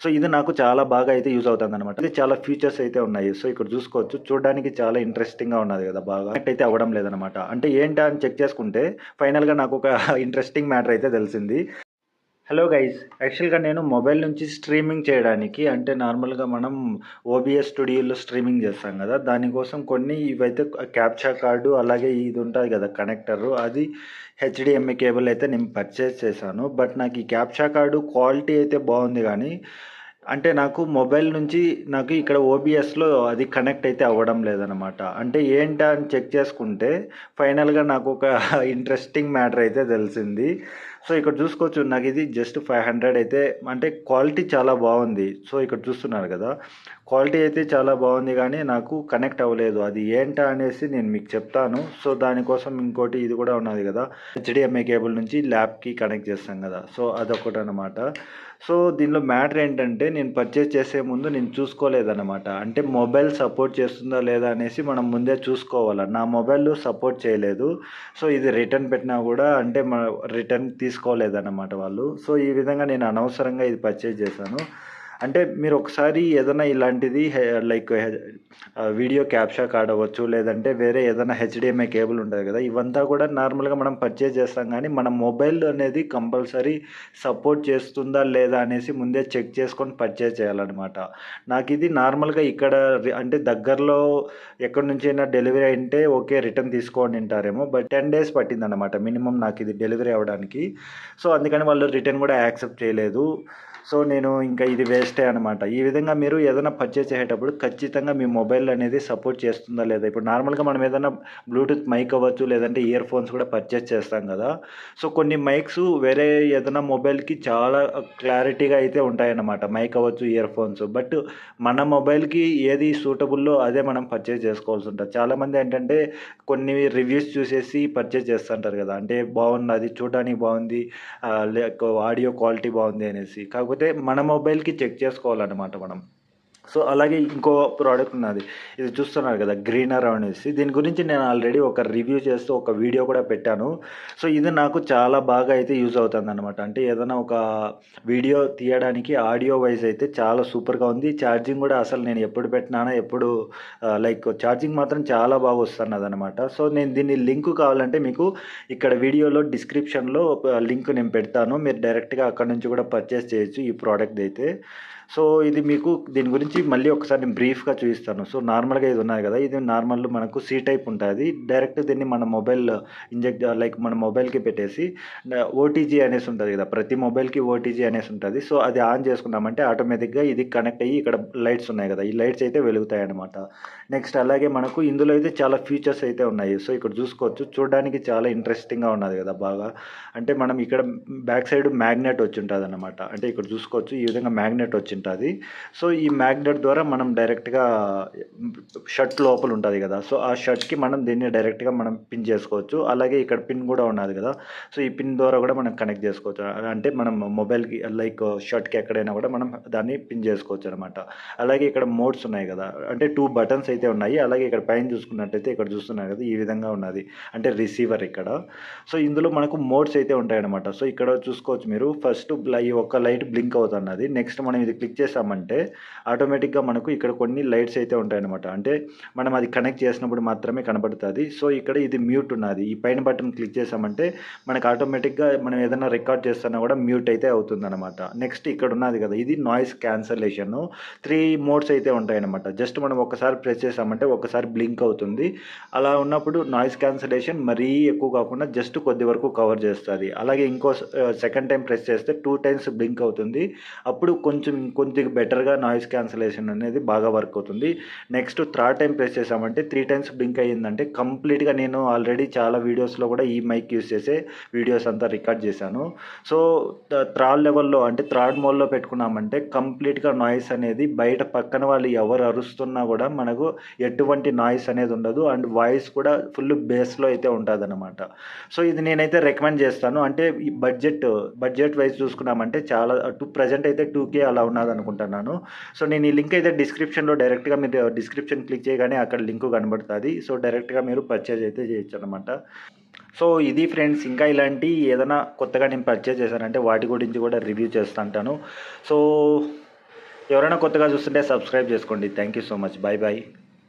So ఇది నాకు చాలా బాగా అయితే యూజ్ అవుతుందనమాట. ఇది చాలా ఫీచర్స్ అయితే ఉన్నాయి. సో ఇక్కడ చూసుకోవచ్చు. చూడడానికి చాలా ఇంట్రెస్టింగ్‌గా ఉన్నది కదా! బాగా. కనెక్ట్ అయితే అవ్వడం లేదనమాట. అంటే ఏంటా అని చెక్ చేసుకుంటే ఫైనల్‌గా నాకొక ఇంట్రెస్టింగ్ మ్యాటర్ అయితే తెలిసింది. Hello guys! యాక్చువల్‌గా నేను మొబైల్ నుంచి స్ట్రీమింగ్ చేయడానికి అంటే నార్మల్‌గా మనం ఓబీఎస్ స్టూడియోలో స్ట్రీమింగ్ చేస్తాం కదా! దానికోసం కొన్ని ఇవైతే క్యాప్చా కార్డు అలాగే ఇది ఉంటది కదా! కనెక్టరు అది హెచ్‌డీఎంఐ కేబుల్ అయితే నేను పర్చేస్ చేశాను. బట్ నాకు ఈ క్యాప్చా కార్డు క్వాలిటీ అయితే బావుంది గానీ, అంటే నాకు మొబైల్ నుంచి నాకు ఇక్కడ ఓబీఎస్‌లో అది కనెక్ట్ అయితే అవ్వడం లేదనమాట. అంటే ఏంటా అని చెక్ చేసుకుంటే ఫైనల్‌గా నాకొక ఇంట్రెస్టింగ్ మ్యాటర్ అయితే తెలిసింది. సో ఇక్కడ చూసుకోవచ్చు నాకిది జస్ట్ 500 అయితే అంటే క్వాలిటీ చాలా బావుంది. సో ఇక్కడ చూస్తున్నారు కదా! క్వాలిటీ అయితే చాలా బావుంది గానీ నాకు కనెక్ట్ అవ్వలేదు. అది ఏంటా అనేసి నేను మీకు చెప్తాను. సో దానికోసం ఇంకోటి ఇది కూడా ఉన్నది కదా! హెచ్‌డీఎంఐ కేబుల్ నుంచి ల్యాప్‌కి కనెక్ట్ చేస్తాం కదా! సో అదొకటనమాట. సో దీనిలో మ్యాటర్ ఏంటంటే నేను పర్చేస్ చేసే ముందు నేను చూసుకోలేదనమాట. అంటే మొబైల్ సపోర్ట్ చేస్తుందా లేదా అనేసి మనం ముందే చూసుకోవాల. నా మొబైల్ సపోర్ట్ చేయలేదు. సో ఇది రిటర్న్ పెట్టినా కూడా అంటే రిటర్న్ తీసుకోలేదన్నమాట వాళ్ళు. సో ఈ విధంగా నేను అనవసరంగా ఇది పర్చేస్ చేశాను. అంటే మీరు ఒకసారి ఏదైనా ఇలాంటిది లైక్ వీడియో క్యాప్చా కార్డ్ అవ్వచ్చు, లేదంటే వేరే ఏదైనా హెచ్‌డీఎంఐ కేబుల్ ఉంటది కదా! ఇవంతా కూడా నార్మల్‌గా మనం పర్చేస్ చేస్తాం గానీ, మన మొబైల్ అనేది కంపల్సరీ సపోర్ట్ చేస్తుందా లేదా అనేసి ముందే చెక్ చేసుకొని పర్చేస్ చేయాలనమాట. నాకిది నార్మల్‌గా ఇక్కడ అంటే దగ్గరలో ఎక్కడి నుంచైనా డెలివరీ అయింటే ఓకే. రిటర్న్ తీసుకోనుంటారేమో. బట్ 10 డేస్ పట్టిందనమాట మినిమమ్ నాకిది డెలివరీ అవ్వడానికి. సో అందుకని వాళ్ళు రిటర్న్ కూడా యాక్సెప్ట్ చేయలేదు. సో నేను ఇంకా ఇది వేస్టే అనమాట. ఈ విధంగా మీరు ఏదైనా పర్చేస్ చేసేటప్పుడు ఖచ్చితంగా మీ మొబైల్ అనేది సపోర్ట్ చేస్తుందా లేదా? ఇప్పుడు నార్మల్‌గా మనం ఏదైనా బ్లూటూత్ మైక్ అవ్వచ్చు, లేదంటే ఇయర్ ఫోన్స్ కూడా పర్చేస్ చేస్తాం కదా! సో కొన్ని మైక్స్ వేరే ఏదైనా మొబైల్‌కి చాలా క్లారిటీగా అయితే ఉంటాయన్నమాట. మైక్ అవ్వచ్చు, ఇయర్ ఫోన్స్. బట్ మన మొబైల్‌కి ఏది సూటబుల్లో అదే మనం పర్చేస్ చేసుకోవాల్సి ఉంటది. చాలామంది ఏంటంటే కొన్ని రివ్యూస్ చూసేసి పర్చేస్ చేస్తుంటారు కదా! అంటే బాగున్నది, చూడడానికి బాగుంది, లైక్ ఆడియో క్వాలిటీ బాగుంది అనేసి. కాకపోతే మన మొబైల్‌కి చెక్ చేసుకోవాలన్నమాట మనం. సో, అలాగే ఇంకో ప్రోడక్ట్ ఉన్నది. ఇది చూస్తున్నారు కదా! గ్రీనర్ అనేసి. దీని గురించి నేను ఆల్రెడీ ఒక రివ్యూ చేస్తూ ఒక వీడియో కూడా పెట్టాను. సో, ఇది నాకు చాలా బాగా అయితే యూజ్ అవుతుందన్నమాట. అంటే ఏదైనా ఒక వీడియో తీయడానికి ఆడియో వైస్ అయితే చాలా సూపర్‌గా ఉంది. ఛార్జింగ్ కూడా అసలు నేను ఎప్పుడు పెట్టినానో ఎప్పుడు లైక్ ఛార్జింగ్ మాత్రం చాలా బాగా వస్తున్నదన్నమాట. సో, నేను దీన్ని లింక్ కావాలంటే మీకు ఇక్కడ వీడియోలో డిస్క్రిప్షన్‌లో లింక్ నేను పెడతాను. మీరు డైరెక్ట్‌గా అక్కడి నుంచి కూడా పర్చేస్ చేయొచ్చు ఈ ప్రోడక్ట్‌దైతే. సో, ఇది మీకు దీని గురించి మళ్ళీ ఒకసారి నేను బ్రీఫ్‌గా చూపిస్తాను. సో, నార్మల్‌గా ఇది ఉన్నది కదా! ఇది నార్మల్ మనకు సి టైప్ ఉంటది. డైరెక్ట్ దీన్ని మన మొబైల్ ఇంజెక్ట్ లైక్ మన మొబైల్‌కి పెట్టేసి ఓటీజీ అనేసి ఉంటది కదా! ప్రతి మొబైల్‌కి ఓటీజీ అనేసి ఉంటది. సో, అది ఆన్ చేసుకున్నామంటే ఆటోమేటిక్‌గా ఇది కనెక్ట్ అయ్యి ఇక్కడ లైట్స్ ఉన్నాయి కదా! ఈ లైట్స్ అయితే వెలుగుతాయన్నమాట. నెక్స్ట్ అలాగే మనకు ఇందులో అయితే చాలా ఫీచర్స్ అయితే ఉన్నాయి. సో, ఇక్కడ చూసుకోవచ్చు. చూడడానికి చాలా ఇంట్రెస్టింగ్‌గా ఉన్నది కదా! బాగా. అంటే మనం ఇక్కడ బ్యాక్ సైడ్ మ్యాగ్నెట్ వచ్చుంటదన్నమాట. అంటే ఇక్కడ చూసుకోవచ్చు. ఈ విధంగా మ్యాగ్నెట్ వచ్చింటది. సో, ఈ మ్యాగ్నెట్ ద్వారా మనం డైరెక్ట్‌గా షర్ట్ లోపల ఉంటది కదా! సో, ఆ షర్ట్‌కి మనం దీన్ని డైరెక్ట్‌గా మనం పిన్ చేసుకోవచ్చు. అలాగే ఇక్కడ పిన్ కూడా ఉన్నది కదా! సో, ఈ పిన్ ద్వారా కూడా మనం కనెక్ట్ చేసుకోవచ్చు. అంటే మనం మొబైల్‌కి లైక్ షర్ట్‌కి ఎక్కడైనా కూడా మనం దాన్ని పిన్ చేసుకోవచ్చనమాట. అలాగే ఇక్కడ మోడ్స్ ఉన్నాయి కదా! అంటే 2 బటన్స్ అయితే ఉన్నాయి. అలాగే ఇక్కడ పైన చూసుకున్నట్టయితే ఇక్కడ చూస్తున్నారు కదా! ఈ విధంగా ఉన్నది. అంటే రిసీవర్ ఇక్కడ. సో, ఇందులో మనకు మోడ్స్ అయితే ఉంటాయన్నమాట. సో, ఇక్కడ చూసుకోవచ్చు మీరు ఫస్ట్ ఈ ఒక్క లైట్ బ్లింక్ అవుతున్నది. నెక్స్ట్ మనం ఇది క్లిక్ చేసామంటే ఆటోమేటిక్‌గా మనకు ఇక్కడ కొన్ని లైట్స్ అయితే ఉంటాయన్నమాట. అంటే మనం అది కనెక్ట్ చేసినప్పుడు మాత్రమే కనబడుతది. సో, ఇక్కడ ఇది మ్యూట్ ఉన్నది. ఈ పైన బటన్ క్లిక్ చేసామంటే మనకు ఆటోమేటిక్‌గా మనం ఏదైనా రికార్డ్ చేస్తున్నా కూడా మ్యూట్ అయితే అవుతుందన్నమాట. నెక్స్ట్ ఇక్కడ ఉన్నది కదా! ఇది నాయిస్ క్యాన్సలేషను. 3 మోడ్స్ అయితే ఉంటాయన్నమాట. జస్ట్ మనం ఒక్కసారి ప్రెస్ చేసామంటే ఒక్కసారి బ్లింక్ అవుతుంది. అలా ఉన్నప్పుడు నాయిస్ క్యాన్సలేషన్ మరీ ఎక్కువ కాకుండా జస్ట్ కొద్ది వరకు కవర్ చేస్తది. అలాగే ఇంకో సెకండ్ టైమ్ ప్రెస్ చేస్తే 2 టైమ్స్ బ్లింక్ అవుతుంది. అప్పుడు కొంచెం కొద్దిగా బెటర్‌గా నాయిస్ క్యాన్సలేషన్ అనేది బాగా వర్క్ అవుతుంది. నెక్స్ట్ థర్డ్ టైమ్ ప్రెస్ చేసామంటే 3 టైమ్స్ బ్లింక్ అయ్యిందంటే కంప్లీట్‌గా నేను ఆల్రెడీ చాలా వీడియోస్‌లో కూడా ఈ మైక్ యూజ్ చేసే వీడియోస్ అంతా రికార్డ్ చేశాను. సో, థర్డ్ లెవెల్‌లో అంటే థర్డ్ మోడ్‌లో పెట్టుకున్నామంటే కంప్లీట్‌గా నాయిస్ అనేది బయట పక్కన వాళ్ళు ఎవరు అరుస్తున్నా కూడా మనకు ఎటువంటి నాయిస్ అనేది ఉండదు. అండ్ వాయిస్ కూడా ఫుల్ బేస్‌లో అయితే ఉంటదనమాట. సో, ఇది నేనైతే రికమెండ్ చేస్తాను. అంటే ఈ బడ్జెట్ వైస్ చూసుకున్నామంటే చాలా ప్రెజెంట్ అయితే 2,000 అలా ఉన్నదనుకుంటున్నాను. సో, నేను ఈ లింక్ అయితే డిస్క్రిప్షన్‌లో డైరెక్ట్‌గా మీరు డిస్క్రిప్షన్ క్లిక్ చేయగానే అక్కడ లింక్ కనబడుతది. సో, డైరెక్ట్‌గా మీరు పర్చేజ్ అయితే చేయొచ్చనమాట. సో, ఇది ఫ్రెండ్స్ ఇంకా ఇలాంటి ఏదైనా కొత్తగా నేను పర్చేజ్ చేశానంటే వాటి గురించి కూడా రివ్యూ చేస్తుంటాను. సో ఎవరైనా కొత్తగా చూస్తుంటే సబ్స్క్రైబ్ చేసుకోండి. Thank you so much. Bye bye.